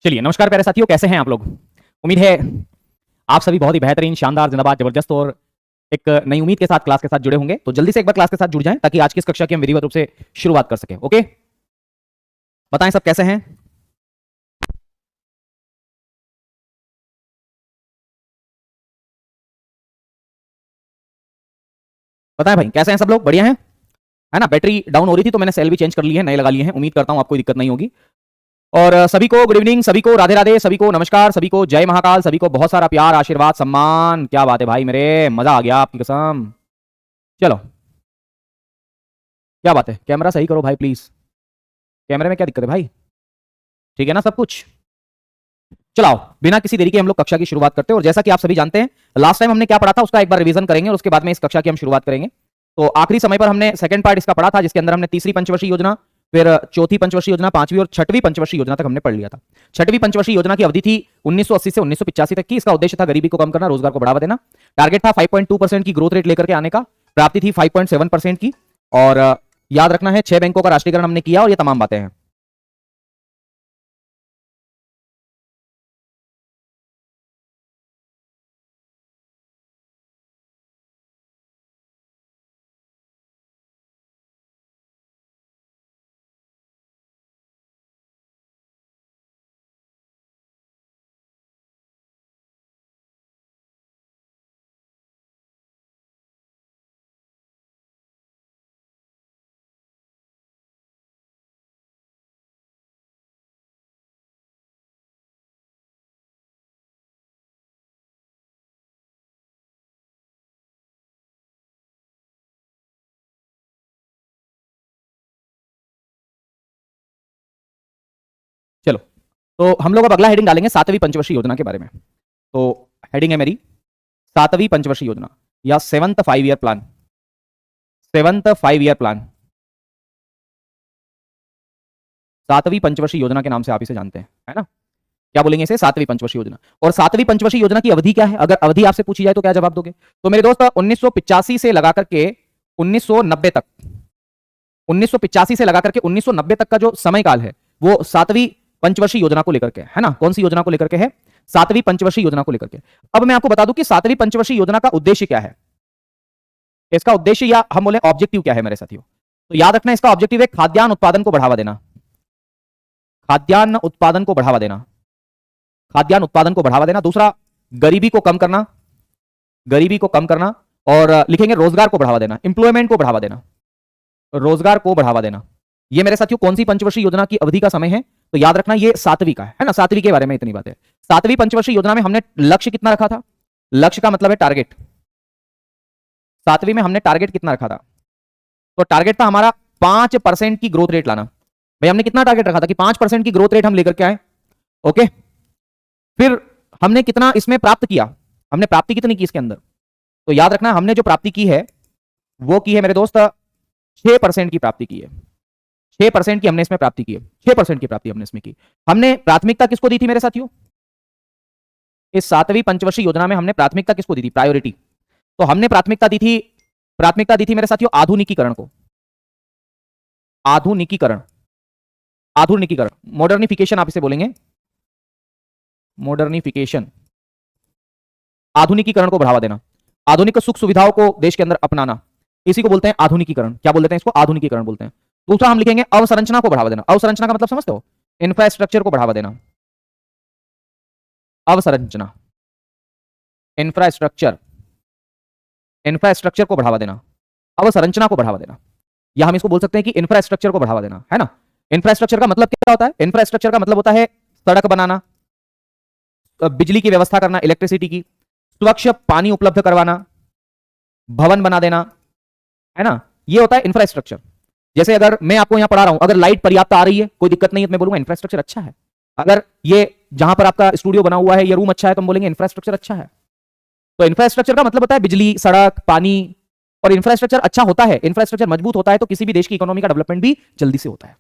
चलिए, नमस्कार प्यारे साथियों, कैसे हैं आप लोग? उम्मीद है आप सभी बहुत ही बेहतरीन, शानदार, जिंदाबाद, जबरदस्त और एक नई उम्मीद के साथ क्लास के साथ जुड़े होंगे। तो जल्दी से एक बार क्लास के साथ जुड़ जाएं ताकि आज की इस कक्षा की हम विधिवत रूप से शुरुआत कर सकें। ओके, बताएं सब कैसे हैं? बताएं भाई, कैसे हैं सब लोग? बढ़िया हैं? है ना? बैटरी डाउन हो रही थी तो मैंने सेल भी चेंज कर ली है, नए लगा लिए हैं। उम्मीद करता हूं आपको दिक्कत नहीं होगी। और सभी को गुड इवनिंग, सभी को राधे राधे, सभी को नमस्कार, सभी को जय महाकाल, सभी को बहुत सारा प्यार, आशीर्वाद, सम्मान। क्या बात है भाई, मेरे मजा आ गया आपकी कसम। चलो, क्या बात है? कैमरा सही करो भाई प्लीज। कैमरे में क्या दिक्कत है भाई? ठीक है ना सब कुछ? चलाओ, बिना किसी देरी के हम लोग कक्षा की शुरुआत करते हैं। और जैसा कि आप सभी जानते हैं, लास्ट टाइम हमने क्या पढ़ा था उसका एक बार रिवीजन करेंगे और उसके बाद में इस कक्षा की हम शुरुआत करेंगे। तो आखिरी समय पर हमने सेकंड पार्ट इसका पढ़ा था, जिसके अंदर हमने तीसरी पंचवर्षीय योजना, फिर चौथी पंचवर्षीय योजना, पांचवी और छठवीं पंचवर्षीय योजना तक हमने पढ़ लिया था। छठवीं पंचवर्षीय योजना की अवधि थी 1980 से 1985 तक की। इसका उद्देश्य था गरीबी को कम करना, रोजगार को बढ़ावा देना। टारगेट था 5.2% की ग्रोथ रेट लेकर के आने का। प्राप्ति थी 5.7% की। और याद रखना है 6 बैंकों का राष्ट्रीयकरण हमने किया और ये तमाम बातें हैं। चलो, तो हम लोग अब अगला हेडिंग डालेंगे 7वीं पंचवर्षीय योजना के बारे में। तो हेडिंग है मेरी 7वीं पंचवर्षीय योजना या 7th 5 year plan. 7th 5 year plan, 7वीं पंचवर्षीय योजना के नाम से आप इसे जानते हैं, है ना? क्या बोलेंगे इसे? 7वीं पंचवर्षीय योजना। और 7वीं पंचवर्षीय योजना की अवधि क्या है? अगर अवधि आपसे पूछी जाए तो क्या जवाब दोगे? तो मेरे दोस्त 1985 से लगा करके 1990 तक, 1985 से लगा करके 1990 तक का जो समय काल है वो 7वीं पंचवर्षीय योजना को लेकर के है ना? कौन सी योजना को लेकर के है? 7वीं पंचवर्षीय योजना को लेकर के। अब मैं आपको बता दूं कि 7वीं पंचवर्षीय योजना का उद्देश्य क्या है। इसका उद्देश्य या हम बोले ऑब्जेक्टिव क्या है मेरे साथियों? तो याद रखना, इसका ऑब्जेक्टिव है खाद्यान्न उत्पादन को बढ़ावा देना। खाद्यान्न उत्पादन को बढ़ावा देना, खाद्यान्न उत्पादन को बढ़ावा देना। दूसरा, गरीबी को कम करना, गरीबी को कम करना। और लिखेंगे रोजगार को बढ़ावा देना, इंप्लॉयमेंट को बढ़ावा देना, रोजगार को बढ़ावा देना। ये मेरे साथियों कौन सी पंचवर्षीय योजना की अवधि का समय है? तो याद रखना ये 7वीं का है ना? 7वीं के बारे में इतनी बात है। 7वीं पंचवर्षीय योजना में हमने लक्ष्य कितना रखा था? लक्ष्य का मतलब है टारगेट। 7वीं में हमने टारगेट कितना रखा था? तो टारगेट था हमारा 5% की ग्रोथ रेट लाना। भाई हमने कितना टारगेट रखा था कि 5% की ग्रोथ रेट हम लेकर के आए। ओके, फिर हमने कितना इसमें प्राप्त किया? हमने प्राप्ति कितनी की इसके अंदर? तो याद रखना हमने जो प्राप्ति की है वो की है मेरे दोस्त 6% की प्राप्ति की है। 6% की हमने इसमें प्राप्ति की है। 6% की प्राप्ति हमने इसमें की। हमने प्राथमिकता किसको दी थी मेरे साथियों? इस 7वीं पंचवर्षीय योजना में हमने प्राथमिकता किसको दी थी? प्रायोरिटी। तो हमने प्राथमिकता दी थी मेरे साथियों आधुनिकीकरण को। आधुनिकीकरण, आधुनिकीकरण, मॉडर्निफिकेशन आप इसे बोलेंगे, मॉडर्निफिकेशन। आधुनिकीकरण को बढ़ावा देना, आधुनिक सुख सुविधाओं को देश के अंदर अपनाना, इसी को बोलते हैं आधुनिकीकरण। क्या बोलते हैं इसको? आधुनिकीकरण बोलते हैं। दूसरा हम लिखेंगे अवसंरचना को बढ़ावा देना। अवसंरचना का मतलब समझते हो? इंफ्रास्ट्रक्चर को बढ़ावा देना। अवसंरचना, इंफ्रास्ट्रक्चर, इंफ्रास्ट्रक्चर को बढ़ावा देना, अवसंरचना को बढ़ावा देना। या हम इसको बोल सकते हैं कि इंफ्रास्ट्रक्चर को बढ़ावा देना, है ना? इंफ्रास्ट्रक्चर का मतलब क्या होता है? इंफ्रास्ट्रक्चर का मतलब होता है सड़क बनाना, बिजली की व्यवस्था करना, इलेक्ट्रिसिटी की, स्वच्छ पानी उपलब्ध करवाना, भवन बना देना, है ना? ये होता है इंफ्रास्ट्रक्चर। जैसे अगर मैं आपको यहां पढ़ा रहा हूं, अगर लाइट पर्याप्त आ रही है, कोई दिक्कत नहीं है, तो मैं बोलूंगा इंफ्रास्ट्रक्चर अच्छा है। अगर ये जहां पर आपका स्टूडियो बना हुआ है, ये रूम अच्छा है, तो हम बोलेंगे इंफ्रास्ट्रक्चर अच्छा है। तो इंफ्रास्ट्रक्चर का मतलब होता है बिजली, सड़क, पानी। और इंफ्रास्ट्रक्चर अच्छा होता है, इंफ्रास्ट्रक्चर मजबूत होता है तो किसी भी देश की इकोनॉमी का डेवलपमेंट भी जल्दी से होता है।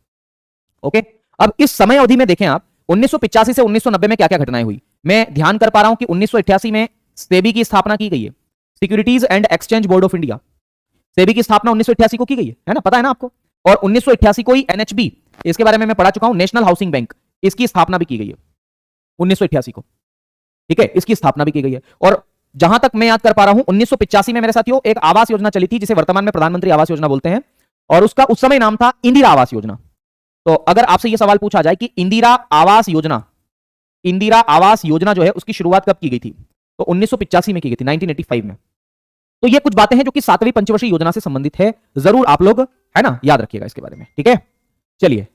ओके, अब इस समय अवधि में देखें आप 1985 से 1990 में क्या क्या घटनाएं हुई। मैं ध्यान कर पा रहा हूं कि 1988 में सेबी की स्थापना की गई है, securities and exchange board of India. SEBI की स्थापना 1988 को की गई है ना? पता है ना आपको? और 1988 को ही एनएचबी, इसके बारे में मैं पढ़ा चुका हूं, नेशनल हाउसिंग बैंक, इसकी स्थापना भी की गई है। 1988 को, ठीक है, इसकी स्थापना भी की गई है। और जहां तक मैं याद कर पा रहा हूं 1985 में मेरे साथियों एक आवास योजना चली थी जिसे वर्तमान में प्रधानमंत्री आवास योजना बोलते हैं, और उसका उस समय नाम था इंदिरा आवास योजना। तो अगर आपसे यह सवाल पूछा जाए कि इंदिरा आवास योजना जो है उसकी शुरुआत कब की गई थी, तो 1985 में की गई थी, 1985 में। तो ये कुछ बातें हैं जो कि 7वीं पंचवर्षीय योजना से संबंधित है, जरूर आप लोग है ना याद रखिएगा इसके बारे में, ठीक है। चलिए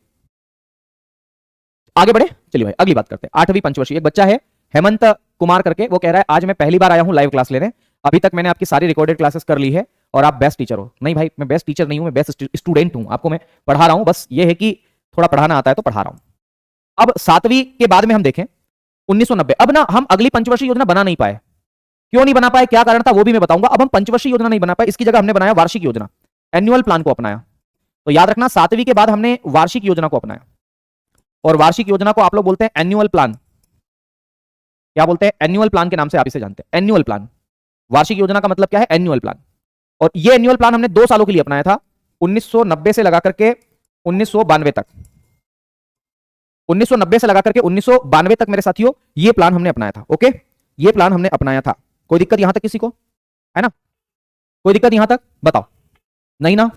आगे बढ़े, चलिए भाई अगली बात करते हैं। 8वीं पंचवर्षीय, एक बच्चा है हेमंत कुमार करके, वो कह रहा है आज मैं पहली बार आया हूं लाइव क्लास लेने, अभी तक मैंने आपकी सारी रिकॉर्डेड क्लासेस कर ली है और आप बेस्ट टीचर हो। नहीं भाई, मैं बेस्ट टीचर नहीं हूं, मैं बेस्ट स्टूडेंट हूं, आपको मैं पढ़ा रहा हूं, बस ये है कि थोड़ा पढ़ाना आता है तो पढ़ा रहा हूं। अब 7वीं के बाद में हम देखें 1990, अब ना हम अगली पंचवर्षीय योजना बना नहीं पाए। क्यों नहीं बना पाए, क्या कारण था वो भी मैं बताऊंगा। अब हम पंचवर्षीय योजना नहीं बना पाए, इसकी जगह हमने बनाया वार्षिक योजना, एनुअल प्लान को अपनाया। तो याद रखना 7वीं के बाद हमने वार्षिक योजना को अपनाया, और वार्षिक योजना को आप लोग बोलते हैं एनुअल प्लान। क्या बोलते हैं, एनुअल प्लान के नाम से आप इसे जानते हैं, एनुअल प्लान। वार्षिक योजना का मतलब क्या है, एनुअल प्लान। और ये एनुअल प्लान हमने 2 सालों के लिए अपनाया था, 1990 से लगा करके 1992 तक, 1990 से लगा करके 1992 तक मेरे साथियों ये प्लान हमने अपनाया था। ओके, ये प्लान हमने अपनाया था। कोई दिक्कत यहां तक किसी को है ना, कोई दिक्कत यहां तक बताओ, नहीं ना।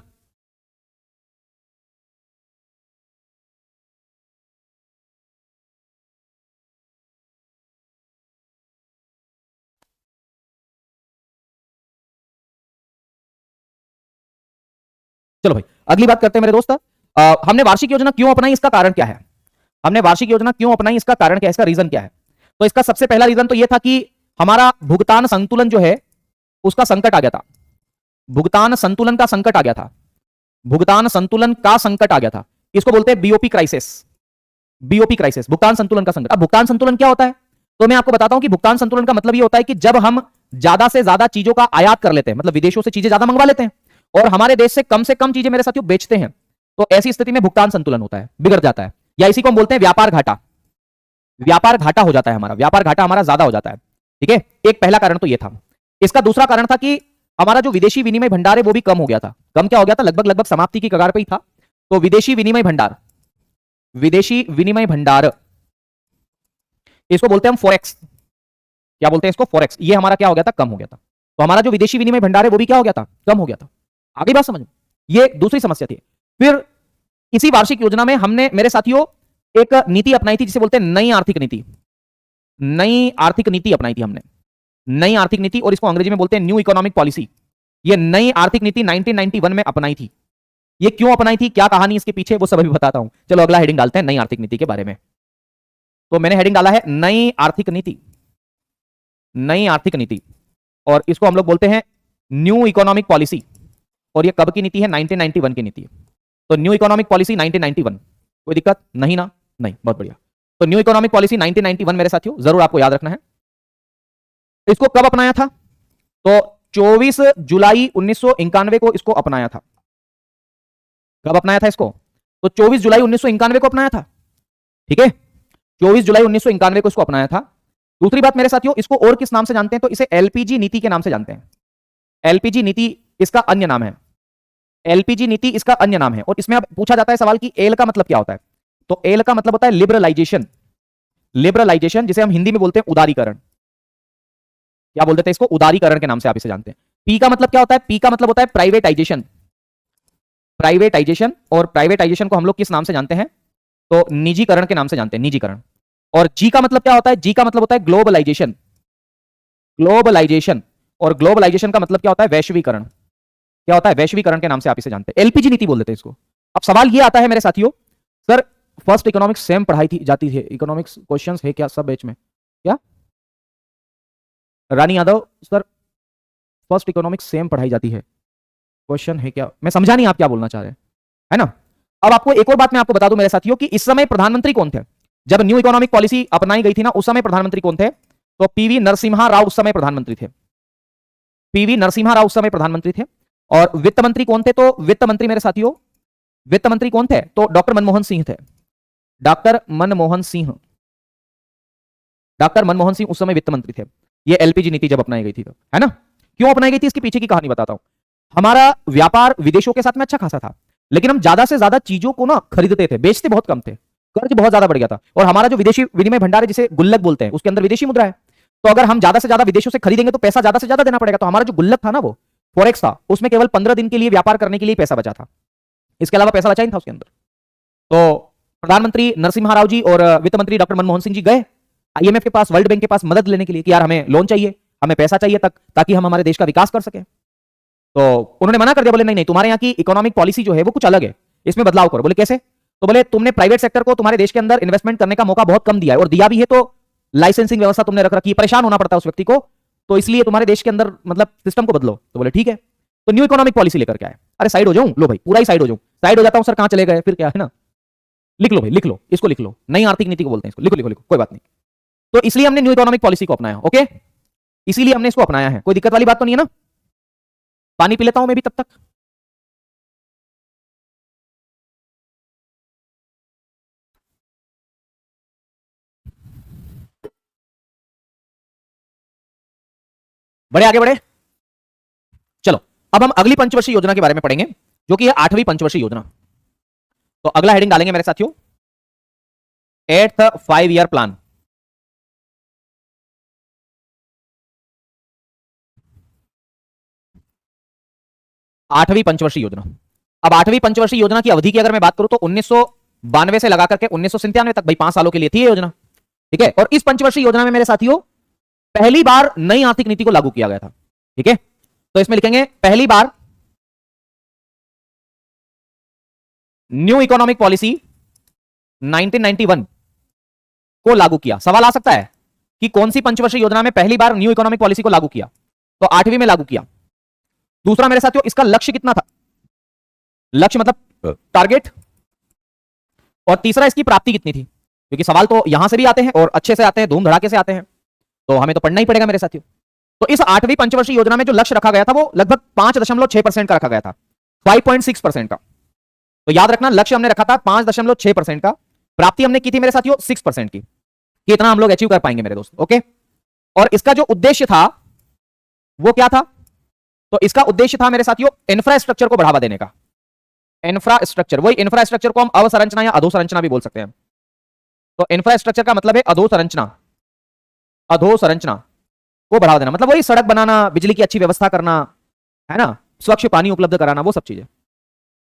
चलो भाई अगली बात करते हैं मेरे दोस्त। हमने वार्षिक योजना क्यों अपनाई, इसका कारण क्या है, हमने वार्षिक योजना क्यों अपनाई, इसका कारण क्या है, इसका रीजन क्या है। तो इसका सबसे पहला रीजन तो यह था कि हमारा भुगतान संतुलन जो है उसका संकट आ गया था, भुगतान संतुलन का संकट आ गया था, भुगतान संतुलन का संकट आ गया था। इसको बोलते हैं बीओपी क्राइसिस, बीओपी क्राइसिस, भुगतान संतुलन का संकट। अब भुगतान संतुलन क्या होता है, तो मैं आपको बताता हूं कि भुगतान संतुलन का मतलब यह होता है कि जब हम ज्यादा से ज्यादा चीजों का आयात कर लेते हैं, मतलब विदेशों से चीजें ज्यादा मंगवा लेते हैं और हमारे देश से कम चीजें मेरे साथियों बेचते हैं, तो ऐसी स्थिति में भुगतान संतुलन होता है, बिगड़ जाता है, या इसी को हम बोलते हैं व्यापार घाटा। व्यापार घाटा हो जाता है हमारा, व्यापार घाटा हमारा ज्यादा हो जाता है, ठीक है। एक पहला कारण तो यह था। इसका दूसरा कारण था कि हमारा जो विदेशी विनिमय भंडार है वो भी कम हो गया था। कम क्या हो गया था, लगभग समाप्ति की कगार पे ही था। तो विदेशी विनिमय भंडार, विदेशी विनिमय भंडार, इसको बोलते हैं हम फॉरेक्स। क्या बोलते हैं इसको, फॉरेक्स। ये हमारा क्या हो गया था, कम हो गया था। तो हमारा जो विदेशी विनिमय भंडार है वो भी क्या हो गया था, कम हो गया था। आगे बात समझ में, ये दूसरी समस्या थी। फिर इसी वार्षिक योजना में हमने मेरे साथियों एक नीति अपनाई थी जिसे बोलते हैं नई आर्थिक नीति। नई आर्थिक नीति अपनाई थी हमने, नई आर्थिक नीति, और इसको अंग्रेजी में बोलते हैं न्यू इकोनॉमिक पॉलिसी। ये नई आर्थिक नीति 1991 में अपनाई थी। ये क्यों अपनाई थी, क्या कहानी इसके पीछे, वो सब अभी बताता हूं। चलो अगला हेडिंग डालते हैं नई आर्थिक नीति के बारे में। तो मैंने हेडिंग डाला है नई आर्थिक नीति, नई आर्थिक नीति, और इसको हम लोग बोलते हैं न्यू इकोनॉमिक पॉलिसी। और ये कब की नीति है, 1991 की नीति है। तो न्यू इकोनॉमिक पॉलिसी 1991, कोई दिक्कत नहीं ना, नहीं, बहुत बढ़िया। तो न्यू इकोनॉमिक पॉलिसी 1991 मेरे साथियों जरूर आपको याद रखना है। इसको कब अपनाया था, तो 24 जुलाई 1991 को इसको अपनाया था। कब अपनाया था इसको, तो 24 जुलाई 1991 को अपनाया था, ठीक है। 24 जुलाई 1991 को इसको अपनाया था। दूसरी बात मेरे साथियों, इसको और किस नाम से जानते हैं, तो इसे एलपीजी नीति के नाम से जानते हैं। एलपीजी नीति इसका अन्य नाम है, एलपीजी नीति इसका अन्य नाम है। और इसमें अब पूछा जाता है सवाल कि एल का मतलब क्या होता है, तो एल का मतलब होता है लिबरलाइजेशन, लिबरलाइजेशन, जिसे हम हिंदी में बोलते हैं उदारीकरण। क्या बोल देते हैं इसको, उदारीकरण के नाम से आप इसे जानते हैं। पी का मतलब क्या होता है, पी का मतलब होता है प्राइवेटाइजेशन, प्राइवेटाइजेशन, और प्राइवेटाइजेशन को हम लोग किस नाम से जानते हैं, तो निजीकरण के नाम से जानते हैं, निजीकरण। और जी का मतलब क्या होता है, जी का मतलब होता है ग्लोबलाइजेशन, ग्लोबलाइजेशन, और ग्लोबलाइजेशन का मतलब क्या होता है, वैश्वीकरण। क्या होता है, वैश्वीकरण के नाम से आप इसे जानते हैं, एलपीजी नीति बोल देते हैं इसको। अब सवाल ये आता है मेरे साथियों, सर फर्स्ट इकोनॉमिक्स सेम पढ़ाई थी जाती है, इकोनॉमिक्स क्वेश्चंस है क्या सब बैच में, क्या Rani Yadav sir first economics same पढ़ाई जाती है, क्वेश्चन है क्या, मैं समझा नहीं आप क्या बोलना चाह रहे हैं, है ना। अब आपको एक और बात मैं आपको बता दूं मेरे साथियों कि इस समय प्रधानमंत्री कौन थे, जब न्यू इकोनॉमिक पॉलिसी अपनाई गई थी ना, उस समय प्रधानमंत्री कौन थे, तो पीवी नरसिम्हा राव उस समय प्रधानमंत्री थे, पीवी नरसिम्हा राव उस समय प्रधानमंत्री थे। और वित्त मंत्री कौन थे, तो वित्त मंत्री मेरे साथियों, वित्त मंत्री कौन थे, तो डॉक्टर मनमोहन सिंह थे, डॉक्टर मनमोहन सिंह, डॉक्टर मनमोहन सिंह उस समय वित्त मंत्री थे। ये एलपीजी नीति जब अपनाई गई थी, तो है ना। क्यों अपनाई गई थी, इसके पीछे की कहानी बताता हूं। हमारा व्यापार विदेशों के साथ में अच्छा खासा था, लेकिन हम ज्यादा से ज्यादा चीजों को ना खरीदते थे, बेचते बहुत कम थे। कर्ज बहुत ज्यादा बढ़ गया था, और हमारा जो विदेशी विनिमय भंडार है जिसे गुल्लक बोलते हैं, उसके अंदर विदेशी मुद्रा है। तो अगर हम ज्यादा से ज्यादा विदेशों से खरीदेंगे तो पैसा ज्यादा से ज्यादा देना पड़ेगा। तो हमारा जो गुल्लक था ना, वो फॉरेक्स था, उसमें केवल 15 दिन के लिए व्यापार करने के लिए पैसा बचा था, इसके अलावा पैसा बचा ही नहीं था उसके अंदर। तो प्रधानमंत्री नरसिम्हा राव जी और वित्त मंत्री डॉक्टर मनमोहन सिंह जी गए आईएमएफ के पास, वर्ल्ड बैंक के पास मदद लेने के लिए कि यार हमें लोन चाहिए, हमें पैसा चाहिए ताकि हम हमारे देश का विकास कर सके। तो उन्होंने मना कर दिया, बोले नहीं नहीं, तुम्हारे यहाँ की इकोनॉमिक पॉलिसी जो है वो कुछ अलग है, इसमें बदलाव करो। बोले कैसे? तो बोले तुमने प्राइवेट सेक्टर को तुम्हारे देश के अंदर इन्वेस्टमेंट करने का मौका बहुत कम दिया है, और दिया भी है तो लाइसेंसिंग व्यवस्था तुमने रख रखी है, परेशान होना पड़ता है उस व्यक्ति को, तो इसलिए तुम्हारे देश के अंदर मतलब सिस्टम को बदलो। तो बोले ठीक है। तो न्यू इकोनॉमिक पॉलिसी लेकर के आए। अरे साइड हो जाऊं? लो भाई, पूरा ही साइड हो जाऊं? साइड हो जाता हूं सर, कहां चले गए फिर, क्या है ना। लिख लो भाई, लिख लो, इसको लिख लो, नई आर्थिक नीति को बोलते हैं इसको, लिखो लिखो लिखो, कोई बात नहीं। तो इसलिए हमने न्यू इकोनॉमिक पॉलिसी को अपनाया, ओके, इसीलिए हमने इसको अपनाया है। कोई दिक्कत वाली बात तो नहीं है ना? पानी पी लेता हूं मैं भी तब तक। बड़े आगे बढ़े, चलो अब हम अगली पंचवर्षीय योजना के बारे में पढ़ेंगे, जो कि है 8वीं पंचवर्षीय योजना। तो अगला हेडिंग डालेंगे मेरे साथियों, 8th 5 ईयर प्लान। आठवीं पंचवर्षीय योजना। अब 8वीं पंचवर्षीय योजना की अवधि की अगर मैं बात करूं तो 1992 से लगा करके 1997 तक, भाई 5 सालों के लिए थी ये योजना, ठीक है। और इस पंचवर्षीय योजना में मेरे साथियों पहली बार नई आर्थिक नीति को लागू किया गया था, ठीक है। तो इसमें लिखेंगे पहली बार न्यू इकोनॉमिक पॉलिसी 1991 को लागू किया। सवाल आ सकता है कि कौन सी पंचवर्षीय योजना में पहली बार न्यू इकोनॉमिक पॉलिसी को लागू किया? तो 8वीं में लागू किया। दूसरा मेरे साथियों, इसका लक्ष्य कितना था? लक्ष्य मतलब टारगेट। और तीसरा, इसकी प्राप्ति कितनी थी? क्योंकि सवाल तो यहां से भी आते हैं और अच्छे से आते हैं, धूम धड़ाके से आते हैं, तो हमें तो पढ़ना ही पड़ेगा मेरे साथियों। तो इस 8वीं पंचवर्षीय योजना में जो लक्ष्य रखा गया था वो लगभग 5.6% का रखा गया था, 5.6% का। तो याद रखना, लक्ष्य हमने रखा था 5.6% का, प्राप्ति हमने की थी मेरे साथियों 6% की, कि इतना हम लोग अचीव कर पाएंगे मेरे दोस्त, ओके। और इसका जो उद्देश्य था वो क्या था? तो इसका उद्देश्य था मेरे साथियों इंफ्रास्ट्रक्चर को बढ़ावा देने का। इंफ्रास्ट्रक्चर, वही इंफ्रास्ट्रक्चर को हम अवसंरचना या अधोसंरचना भी बोल सकते हैं। तो इंफ्रास्ट्रक्चर का मतलब है अधोसंरचना, अधोसंरचना को बढ़ावा देना, मतलब वही सड़क बनाना, बिजली की अच्छी व्यवस्था करना, है ना, स्वच्छ पानी उपलब्ध कराना, वो सब चीजें।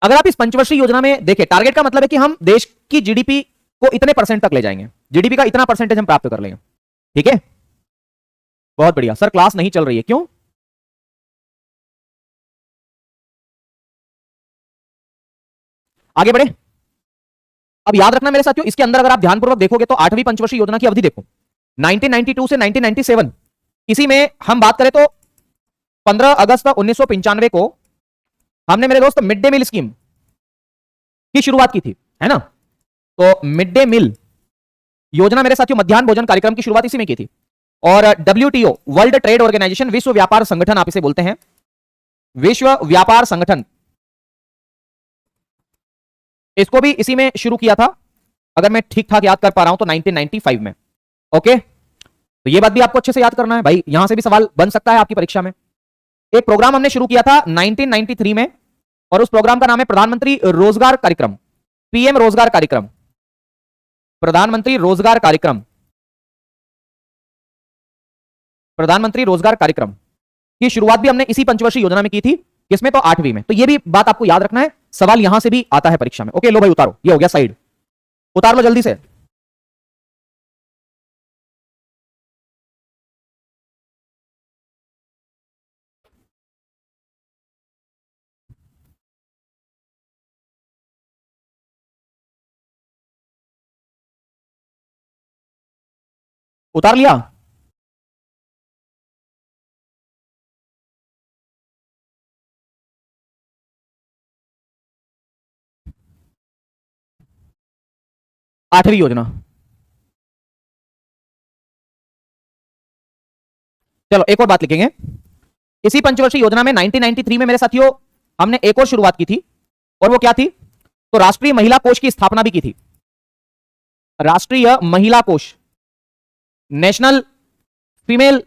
अगर आप इस पंचवर्षीय योजना में देखें, टारगेट का मतलब है कि हम देश की जीडीपी को इतने परसेंट तक ले जाएंगे, जीडीपी का इतना परसेंटेज हम प्राप्त कर लेंगे, ठीक है। बहुत बढ़िया सर, क्लास नहीं चल रही है, क्यों? आगे बढ़े। अब याद रखना मेरे साथियों, इसके अंदर अगर आप ध्यानपूर्वक देखोगे तो 8वीं पंचवर्षीय योजना की अवधि देखो, 1992 से 1997, इसी में हम बात करें तो 15 अगस्त 1995 को हमने मेरे दोस्त मिड डे मील स्कीम की शुरुआत की थी, है ना। तो मिड डे मील योजना मेरे साथियों, मध्याह्न भोजन कार्यक्रम की शुरुआत इसी में की थी। और WTO, वर्ल्ड ट्रेड ऑर्गेनाइजेशन, विश्व व्यापार संगठन आप इसे बोलते हैं, विश्व व्यापार संगठन, इसको भी इसी में शुरू किया था, अगर मैं ठीक ठाक याद कर पा रहा हूं तो 1995 में, ओके। तो ये बात भी आपको अच्छे से याद करना है भाई, यहां से भी सवाल बन सकता है आपकी परीक्षा में। एक प्रोग्राम हमने शुरू किया था 1993 में, और उस प्रोग्राम का नाम है प्रधानमंत्री रोजगार कार्यक्रम, PM रोजगार कार्यक्रम, प्रधानमंत्री रोजगार कार्यक्रम, प्रधानमंत्री रोजगार कार्यक्रम की शुरुआत भी हमने इसी पंचवर्षीय योजना में की थी, किसमें? तो 8वीं में। तो ये भी बात आपको याद रखना है, सवाल यहां से भी आता है परीक्षा में, ओके। लो भाई उतारो, ये हो गया साइड, उतार लो जल्दी से। उतार लिया? आठवीं योजना, चलो एक और बात लिखेंगे। इसी पंचवर्षीय योजना में 1993 में मेरे साथियों हमने एक और शुरुआत की थी, और वो क्या थी? तो राष्ट्रीय महिला कोष की स्थापना भी की थी, राष्ट्रीय महिला कोष, नेशनल फीमेल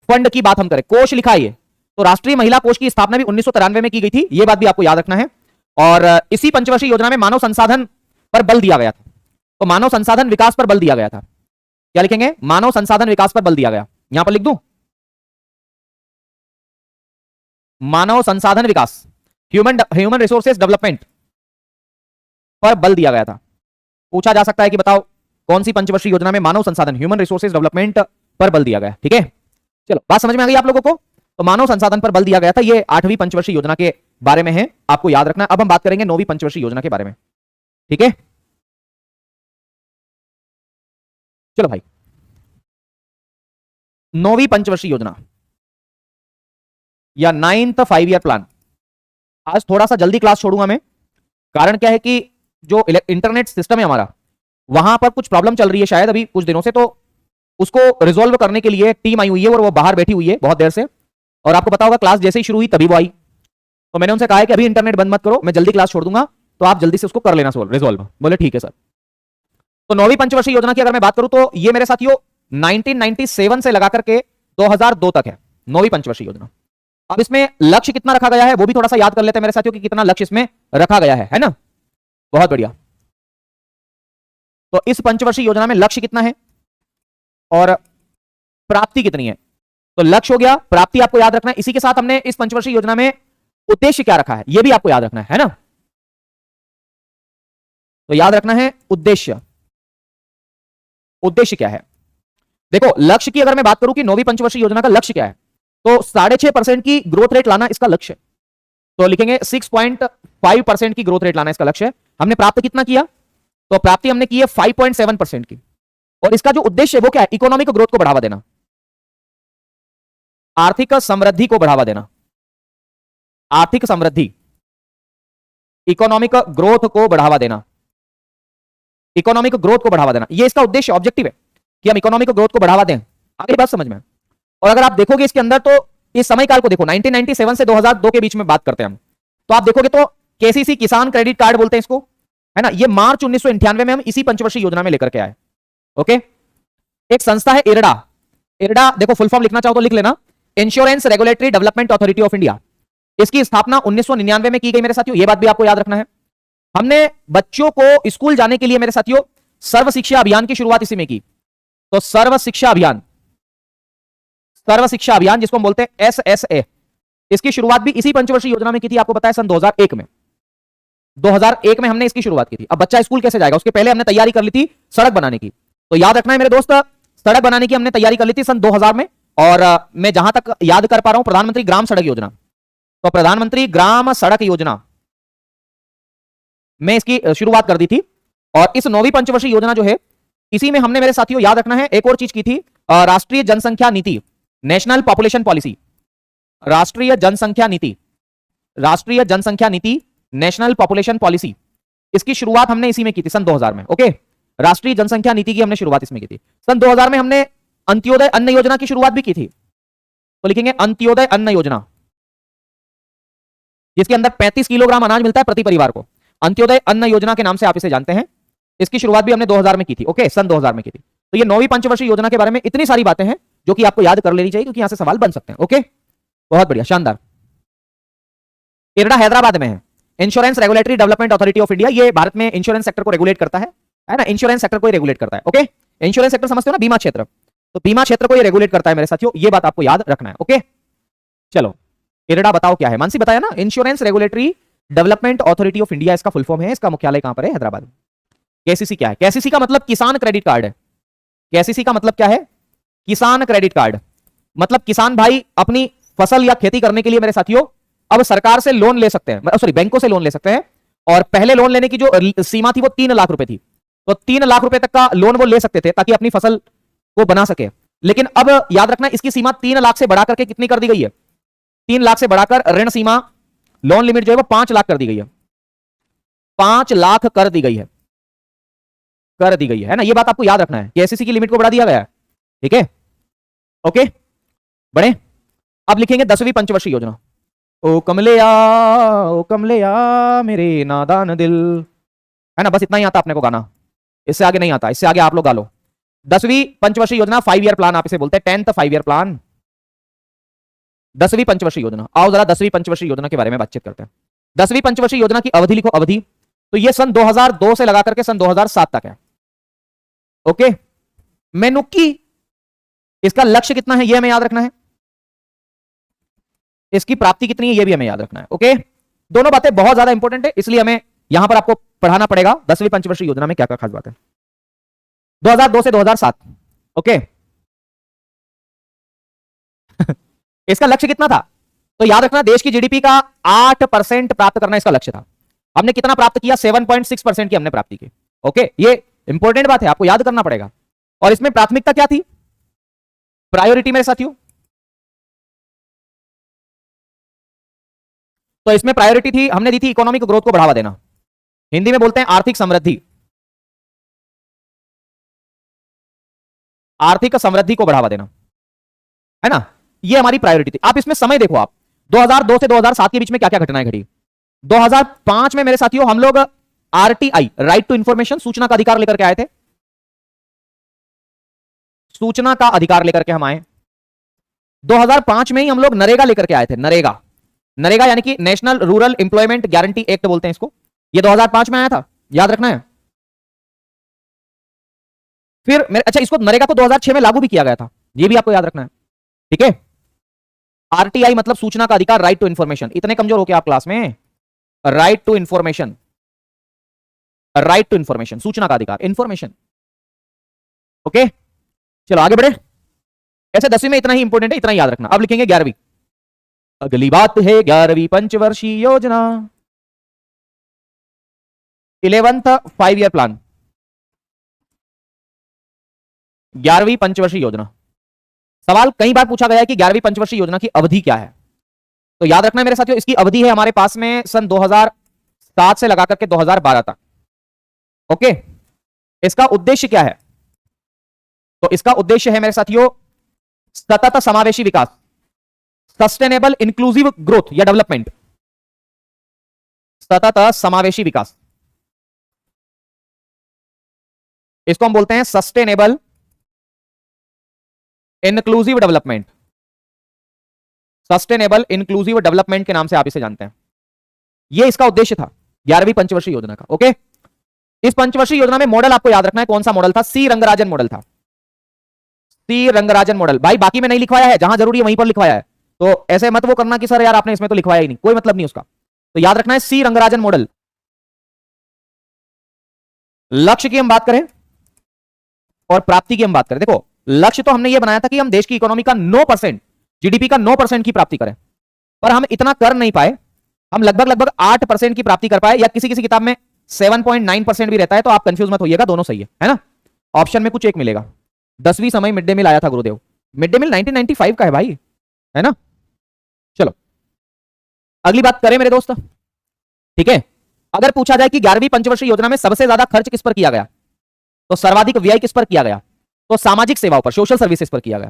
फंड की बात हम करें, कोष लिखा है, तो राष्ट्रीय महिला कोष की स्थापना भी 1993 में की गई थी, ये बात भी आपको याद रखना है। और इसी पंचवर्षीय योजना में मानव संसाधन पर बल दिया गया था। तो मानव संसाधन विकास पर बल दिया गया था। क्या लिखेंगे? मानव संसाधन विकास पर बल दिया गया। यहां पर लिख दूं, मानव संसाधन विकास, ह्यूमन रिसोर्सेज डेवलपमेंट पर बल दिया गया था। पूछा जा सकता है कि बताओ कौन सी पंचवर्षीय योजना में मानव संसाधन, ह्यूमन रिसोर्सेज डेवलपमेंट पर बल दिया गया। ठीक है, चलो बात समझ में आ गई आप लोगों को। तो मानव संसाधन पर बल दिया गया था, ये 8वीं पंचवर्षीय योजना के बारे में है, आपको याद रखना है। अब हम बात करेंगे 9वीं पंचवर्षीय योजना के बारे में। ठीक है, चलो भाई, 9वीं पंचवर्षीय योजना या 9th 5 ईयर प्लान। आज थोड़ा सा जल्दी क्लास छोड़ूंगा मैं, कारण क्या है कि जो इंटरनेट सिस्टम है हमारा, वहां पर कुछ प्रॉब्लम चल रही है शायद अभी कुछ दिनों से, तो उसको रिजोल्व करने के लिए टीम आई हुई है और वो बाहर बैठी हुई है बहुत देर से। और आपको पता होगा क्लास जैसे ही शुरू हुई तभी वो आई, तो मैंने उनसे कहा है कि अभी इंटरनेट बंद मत करो, मैं जल्दी क्लास छोड़ दूंगा, तो आप जल्दी से उसको कर लेना रिजोल्व। बोले ठीक है सर। तो 9वीं पंचवर्षीय योजना की अगर मैं बात करूं तो ये मेरे साथियों 1997 से लगा करके 2002 तक है 9वीं पंचवर्षीय योजना। अब इसमें लक्ष्य कितना रखा गया है वो भी थोड़ा सा याद कर लेते हैं मेरे साथियों कि कितना लक्ष्य इसमें रखा गया है ना। बहुत बढ़िया। तो इस पंचवर्षीय योजना में लक्ष्य कितना है और प्राप्ति कितनी है? तो लक्ष्य हो गया, प्राप्ति आपको याद रखना है। इसी के साथ हमने इस पंचवर्षीय योजना में उद्देश्य क्या रखा है यह भी आपको याद रखना है ना। तो याद रखना है उद्देश्य, उद्देश्य क्या है। देखो लक्ष्य की अगर मैं बात करूं कि 9वीं पंचवर्षीय योजना का लक्ष्य क्या है, तो 6.5% की ग्रोथ रेट लाना इसका लक्ष्य है। तो लिखेंगे 6.5% की ग्रोथ रेट लाना इसका लक्ष्य है। हमने प्राप्त कितना किया? तो प्राप्ति हमने की है 5.7% की। और इसका जो उद्देश्य है वो क्या है? इकोनॉमिक ग्रोथ को बढ़ावा देना, आर्थिक समृद्धि को बढ़ावा देना, आर्थिक समृद्धि, इकोनॉमिक ग्रोथ को बढ़ावा देना, इकोनॉमिक ग्रोथ को बढ़ावा देना, ये इसका उद्देश्य ऑब्जेक्टिव है कि हम इकोनॉमिक ग्रोथ को बढ़ावा दें। आगे बात समझ में। और अगर आप देखोगे इसके अंदर, तो इस समय काल को देखो 1997 से 2002 के बीच में बात करते हैं हम, तो आप देखोगे तो केसीसी किसान क्रेडिट कार्ड बोलते हैं इसको, है ना। ये मार्च 1998 में हम इसी पंचवर्षीय योजना में लेकर के आए। ओके, एक संस्था है इरडा। इरडा देखो फुल फॉर्म लिखना चाहो तो लिख लेना, insurance regulatory development authority of India. इसकी स्थापना 1999 में की गई मेरे साथियों, यह बात भी आपको याद रखना है। हमने बच्चों को स्कूल जाने के लिए मेरे साथियों सर्व शिक्षा अभियान की शुरुआत इसी में की। तो सर्व शिक्षा अभियान, सर्व शिक्षा अभियान जिसको हम बोलते हैं SSA, इसकी शुरुआत भी इसी पंचवर्षीय योजना में की थी। आपको पता है सन 2001 में, 2001 में हमने इसकी शुरुआत की थी। अब बच्चा स्कूल कैसे जाएगा, उसके पहले हमने तैयारी कर ली थी सड़क बनाने की। तो याद रखना है मेरे दोस्त, सड़क बनाने की हमने तैयारी कर ली थी सन 2000 में। और मैं जहां तक याद कर पा रहा हूं, प्रधानमंत्री ग्राम सड़क योजना, तो प्रधानमंत्री ग्राम सड़क योजना में इसकी शुरुआत कर दी थी। और इस 9वीं पंचवर्षीय योजना जो है, इसी में हमने मेरे साथियों याद रखना है एक और चीज की थी, राष्ट्रीय जनसंख्या नीति, नेशनल पॉपुलेशन पॉलिसी, राष्ट्रीय जनसंख्या नीति, राष्ट्रीय जनसंख्या नीति, नेशनल पॉपुलेशन पॉलिसी। इसकी शुरुआत हमने इसी में की थी सन 2000 में। ओके, राष्ट्रीय जनसंख्या नीति की हमने शुरुआत इसमें की थी। सन 2000 में हमने अंत्योदय अन्न योजना की शुरुआत भी की थी। तो लिखेंगे अंत्योदय अन्न योजना, जिसके अंदर 35 किलोग्राम अनाज मिलता है प्रति परिवार को। अंत्योदय अन्न योजना के नाम से आप इसे जानते हैं। इसकी शुरुआत भी हमने 2000 में की थी। ओके, सन 2000 में की थी। तो ये 9वीं पंचवर्षीय योजना के बारे में इतनी सारी बातें हैं जो कि आपको याद कर लेनी चाहिए, क्योंकि यहां से सवाल बन सकते हैं। ओके, बहुत बढ़िया, शानदार। इरडा हैदराबाद में है, insurance regulatory development authority of India. ये भारत में इंश्योरेंस सेक्टर को रेगुलेट करता है ना, इंश्योरेंस सेक्टर को रेगुलेट करता है। ओके, इंश्योरेंस सेक्टर समझते हो ना, बीमा क्षेत्र, तो बीमा क्षेत्र को ये रेगुलेट करता है मेरे साथियों, ये बात आपको याद रखना है। ओके, चलो इरडा बताओ क्या है। मानसी बताया ना, insurance regulatory development authority of India इसका फुल फॉर्म है। इसका मुख्यालय कहां पर है? हैदराबाद में। केसीसी क्या है? केसीसी का मतलब किसान क्रेडिट कार्ड है। केसीसी का मतलब क्या है? किसान क्रेडिट कार्ड। मतलब किसान भाई अपनी फसल या खेती करने के लिए मेरे साथियों अब सरकार से लोन ले सकते हैं, सॉरी बैंकों से लोन ले सकते हैं। और पहले लोन लेने की जो सीमा थी वो 3 लाख रुपए थी, तो 3 लाख रुपए तक का लोन वो ले सकते थे ताकि अपनी फसल को बना सके। लेकिन अब याद रखना, इसकी सीमा 3 लाख से बढ़ाकर के कितनी कर दी गई है? 3 लाख से बढ़ाकर ऋण सीमा, लोन लिमिट जो है वो 5 लाख कर दी गई है। 5 लाख कर दी गई है, कर दी गई है ना। ये बात आपको याद रखना है कि एससीसी की लिमिट को बढ़ा दिया गया है। ठीक है, ओके, बढ़े। अब लिखेंगे 10वीं पंचवर्षीय योजना। ओ कमलेया मेरे नादान दिल, है ना। बस इतना ही आता अपने को गाना, इससे आगे नहीं आता। इससे आगे आप लोग गा लो। 10वीं पंचवर्षीय योजना, 5 ईयर प्लान आप इसे बोलते हैं, 10th 5 ईयर प्लान। 10वीं पंचवर्षीय योजना, आओ जरा 10वीं पंचवर्षीय योजना के बारे में बातचीत करते हैं। 10वीं पंचवर्षीय योजना की अवधि लिखो, अवधि। तो ये सन 2002 से लगा करके सन 2007 तक है। ओके, मेनुकी, इसका लक्ष्य कितना है यह हमें याद रखना है, इसकी प्राप्ति कितनी है यह भी हमें याद रखना है। ओके, दोनों बातें बहुत ज्यादा इंपॉर्टेंट है, इसलिए हमें यहां पर आपको पढ़ाना पड़ेगा 10वीं पंचवर्षीय योजना में क्या क्या खास बात है। 2002 से 2007। ओके इसका लक्ष्य कितना था, तो याद रखना देश की जीडीपी का 8% प्राप्त करना इसका लक्ष्य था। हमने कितना प्राप्त किया, 7.6% की हमने प्राप्ति की। ओके, ये इंपॉर्टेंट बात है, आपको याद करना पड़ेगा। और इसमें प्राथमिकता क्या थी, प्रायोरिटी मेरे साथियों, तो इसमें प्रायोरिटी थी, हमने दी थी इकोनॉमिक ग्रोथ को बढ़ावा देना, हिंदी में बोलते हैं आर्थिक समृद्धि, आर्थिक समृद्धि को बढ़ावा देना, है ना, ये हमारी प्रायोरिटी थी। आप इसमें समय देखो, आप 2002 से 2007 के बीच में क्या क्या घटनाएं घटी। 2005 में मेरे साथियों हम लोग आरटीआई, राइट टू इंफॉर्मेशन, सूचना का अधिकार लेकर के आए थे, सूचना का अधिकार लेकर के हम आए। 2005 में ही हम लोग नरेगा लेकर के आए थे, नरेगा, नरेगा यानी कि national rural employment guarantee act बोलते हैं इसको, ये 2005 में आया था, याद रखना है। फिर अच्छा, इसको नरेगा को 2006 में लागू भी किया गया था, ये भी आपको याद रखना है, ठीक है। आरटीआई मतलब सूचना का अधिकार, राइट टू इंफॉर्मेशन, इतने कमजोर हो क्या आप क्लास में, right to information, right to information, सूचना का अधिकार, इंफॉर्मेशन। ओके, चलो आगे बढ़े। ऐसे 10वीं में इतना ही इंपॉर्टेंट है, इतना ही याद रखना। अब लिखेंगे 11वीं, अगली बात है 11वीं पंचवर्षीय योजना, 11th 5 ईयर प्लान, 11वीं पंचवर्षीय योजना। सवाल कई बार पूछा गया है कि 11वीं पंचवर्षीय योजना की अवधि क्या है, तो याद रखना है मेरे साथियों, इसकी अवधि है हमारे पास में सन 2007 से लगाकर के 2012 तक। ओके, इसका उद्देश्य क्या है, तो इसका उद्देश्य है मेरे साथियों सतत समावेशी विकास, सस्टेनेबल इंक्लूसिव ग्रोथ या डेवलपमेंट, सतत समावेशी विकास, इसको हम बोलते हैं sustainable inclusive development, sustainable inclusive development के नाम से आप इसे जानते हैं। यह इसका उद्देश्य था 11वीं पंचवर्षीय योजना का। ओके, इस पंचवर्षीय योजना में मॉडल आपको याद रखना है, कौन सा मॉडल था, सी रंगराजन मॉडल था, सी रंगराजन मॉडल। भाई बाकी में नहीं लिखवाया है, जहां जरूरी है वहीं पर लिखवाया है, तो ऐसे मत वो करना कि सर यार आपने इसमें तो लिखवाया ही नहीं, कोई मतलब नहीं उसका, तो याद रखना है सी रंगराजन मॉडल। लक्ष्य की हम बात करें और प्राप्ति की हम बात करें, देखो लक्ष्य तो हमने ये बनाया था कि हम देश की इकोनॉमी का 9%, जीडीपी का 9% की प्राप्ति करें, पर हम इतना कर नहीं पाए, हम लगभग 8% की प्राप्ति कर पाए, या किसी किसी किताब में 7.9% भी रहता है, तो आप कंफ्यूज मत होइएगा, दोनों सही है ना, ऑप्शन में कुछ एक मिलेगा। 10वीं समय मिड डे मील आया था गुरुदेव, मिड डे मील 1995 का है भाई, है ना। चलो अगली बात करें मेरे दोस्त, ठीक है। अगर पूछा जाए कि 11वीं पंचवर्षीय योजना में सबसे ज्यादा खर्च किस पर किया गया, तो सर्वाधिक व्यय किस पर किया गया, तो सामाजिक सेवाओं पर, सोशल सर्विसेज पर किया गया,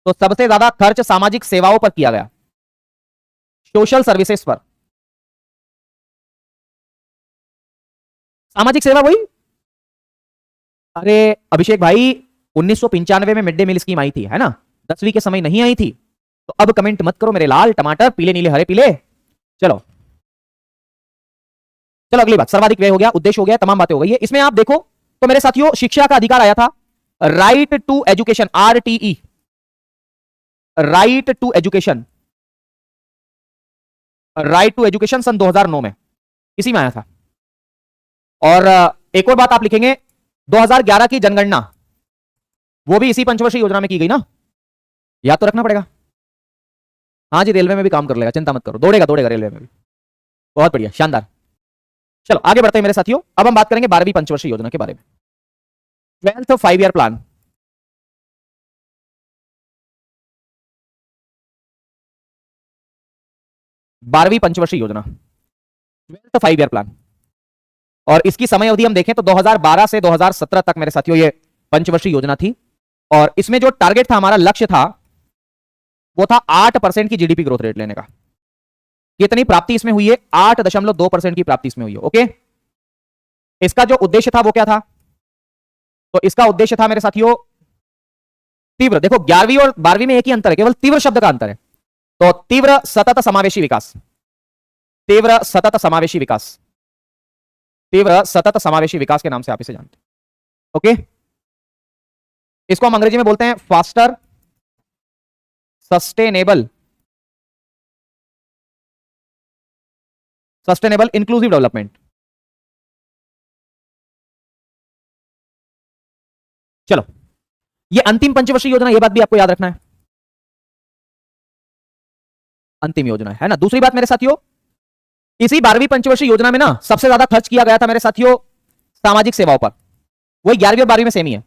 तो सबसे ज्यादा खर्च सामाजिक सेवाओं पर किया गया, सोशल सर्विसेज पर। सामाजिक सेवा वही, अरे अभिषेक भाई 1995 में मिड डे मील स्कीम आई थी, है ना, 10वीं के समय नहीं आई थी, तो अब कमेंट मत करो मेरे लाल टमाटर, पीले नीले हरे पीले। चलो चलो अगली बात, सर्वाधिक व्यय हो गया, उद्देश्य हो गया, तमाम बातें हो गई है। इसमें आप देखो तो मेरे साथियों शिक्षा का अधिकार आया था, right to education, RTE, right to education, right to education सन 2009 में इसी में आया था। और एक और बात आप लिखेंगे, 2011 की जनगणना वो भी इसी पंचवर्षीय योजना में की गई ना, याद तो रखना पड़ेगा। हाँ जी, रेलवे में भी काम कर लेगा, चिंता मत करो, दौड़ेगा दौड़ेगा रेलवे में भी, बहुत बढ़िया, शानदार। चलो आगे बढ़ते हैं मेरे साथियों, अब हम बात करेंगे 12वीं पंचवर्षीय योजना के बारे में, 12th 5 ईयर प्लान। बारहवीं पंचवर्षीय योजना, 12th 5 ईयर प्लान, और इसकी समय अवधि हम देखें तो 2012 से 2017 तक मेरे साथियों ये पंचवर्षीय योजना थी। और इसमें जो टारगेट था, हमारा लक्ष्य था, वो था 8% की जीडीपी ग्रोथ रेट लेने का। कितनी प्राप्ति इसमें हुई है, 8.2% की प्राप्ति इसमें हुई है। ओके, इसका जो उद्देश्य था वो क्या था, तो इसका उद्देश्य था मेरे साथियों तीव्र, देखो 11वीं और 12वीं में एक ही अंतर है, केवल तीव्र शब्द का अंतर है, तो तीव्र सतत समावेशी विकास, तीव्र सतत समावेशी विकास, तीव्र सतत समावेशी विकास के नाम से आप इसे जानते हैं। ओके, इसको हम अंग्रेजी में बोलते हैं फास्टर सस्टेनेबल इंक्लूसिव डेवलपमेंट। चलो, ये अंतिम पंचवर्षीय योजना, ये बात भी आपको याद रखना है, अंतिम योजना है ना। दूसरी बात मेरे साथियों, इसी 12वीं पंचवर्षीय योजना में ना सबसे ज्यादा खर्च किया गया था मेरे साथियों सामाजिक सेवाओं पर। वही 11वीं और 12वीं में सेम ही है,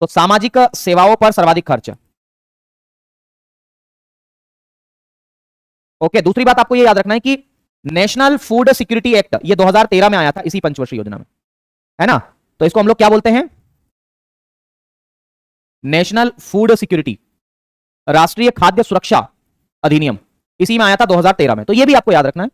तो सामाजिक सेवाओं पर सर्वाधिक खर्च। ओके, दूसरी बात आपको ये याद रखना है कि नेशनल फूड सिक्योरिटी एक्ट ये 2013 में आया था इसी पंचवर्षीय योजना में, है ना। तो इसको हम लोग क्या बोलते हैं, नेशनल फूड सिक्योरिटी, राष्ट्रीय खाद्य सुरक्षा अधिनियम, इसी में आया था 2013 में। तो ये भी आपको याद रखना है,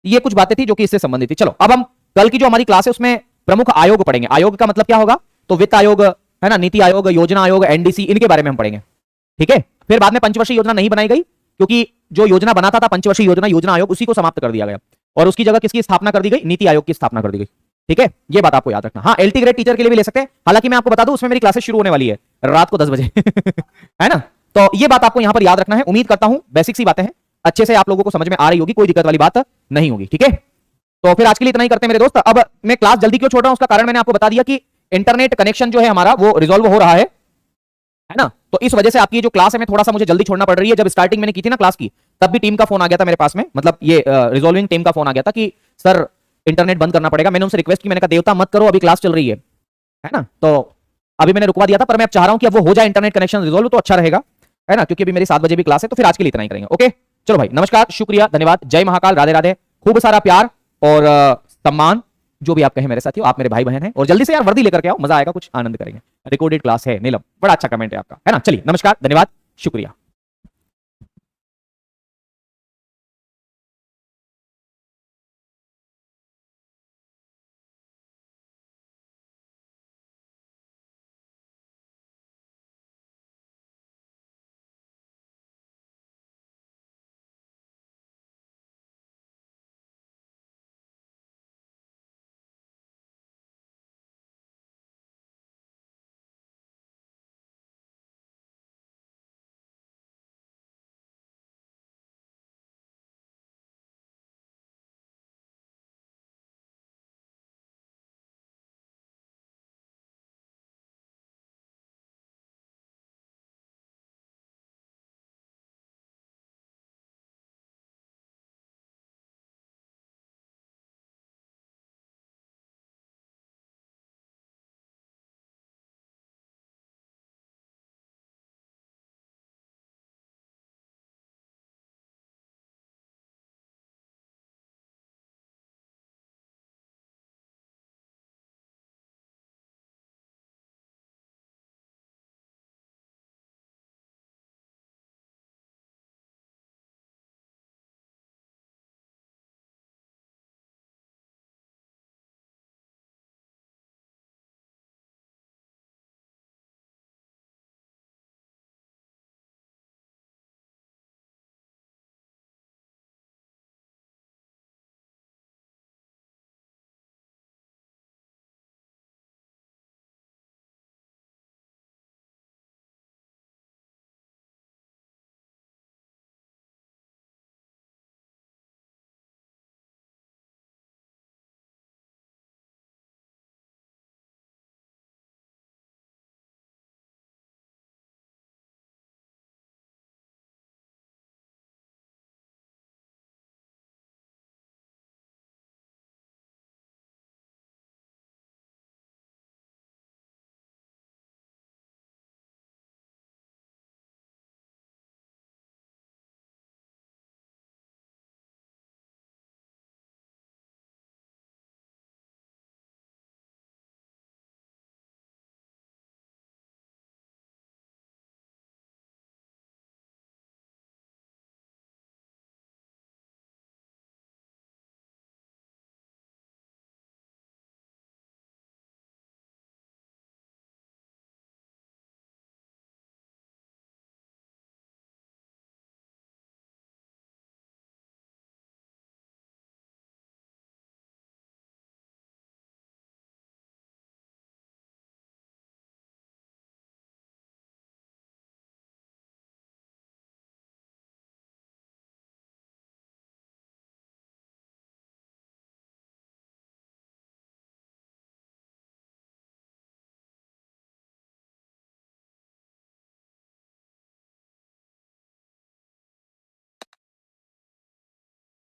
ये कुछ बातें थी जो कि इससे संबंधित थी। चलो, अब हम कल की जो हमारी क्लास है उसमें प्रमुख आयोग पढ़ेंगे। आयोग का मतलब क्या होगा, तो वित्त आयोग है ना, नीति आयोग, योजना आयोग, एनडीसी, इनके बारे में हम पढ़ेंगे, ठीक है। फिर बाद में पंचवर्षीय योजना नहीं बनाई गई, क्योंकि जो योजना बना था पंचवर्षीय योजना, योजना आयोग, उसी को समाप्त कर दिया गया और उसकी जगह किसकी स्थापना कर दी गई, नीति आयोग की स्थापना कर दी गई, ठीक है। ये बात आपको याद रखना। हाँ, एलटी ग्रेड टीचर के लिए भी ले सकते हैं, हालांकि मैं आपको बता दूं उसमें मेरी क्लासेस शुरू होने वाली है रात को 10 बजे है ना। तो ये बात आपको यहां पर याद रखना है। उम्मीद करता हूं बेसिक सी बातें हैं, अच्छे से आप लोगों को समझ में आ रही होगी, कोई दिक्कत वाली बात नहीं होगी, ठीक है। तो फिर आज के लिए इतना ही करते हैं मेरे दोस्त। अब मैं क्लास जल्दी क्यों छोड़ रहा हूं, उसका कारण मैंने आपको बता दिया कि इंटरनेट कनेक्शन जो है हमारा वो रिजॉल्व हो रहा है ना। तो इस वजह से आपकी जो क्लास है मैं थोड़ा सा मुझे जल्दी छोड़ना पड़ रही है। जब स्टार्टिंग मैंने की थी ना क्लास की, तब भी टीम का फोन आ गया था मेरे पास में, मतलब ये रिजॉल्विंग टीम का फोन आ गया था कि सर इंटरनेट बंद करना पड़ेगा। मैंने उनसे रिक्वेस्ट की, मैंने कहा देवता मत करो, अभी क्लास चल रही है ना। तो अभी मैंने रुकवा दिया था, पर मैं अब चाह रहा हूं कि अब वो हो जाए इंटरनेट कनेक्शन रिजॉल्व, तो अच्छा रहेगा, है ना, क्योंकि अभी मेरी 7 बजे भी क्लास है। तो फिर आज के लिए इतना ही करेंगे। ओके, चलो भाई, नमस्कार, शुक्रिया, धन्यवाद, जय महाकाल, राधे राधे, खूब सारा प्यार और सम्मान, जो भी आप कहें मेरे साथियों। आप मेरे भाई बहन हैं और जल्दी से यार वर्दी लेकर के आओ, मजा आएगा, कुछ आनंद करेंगे। रिकॉर्डेड क्लास है नीलम, बड़ा अच्छा कमेंट है आपका, है ना। चलिए, नमस्कार, धन्यवाद, शुक्रिया।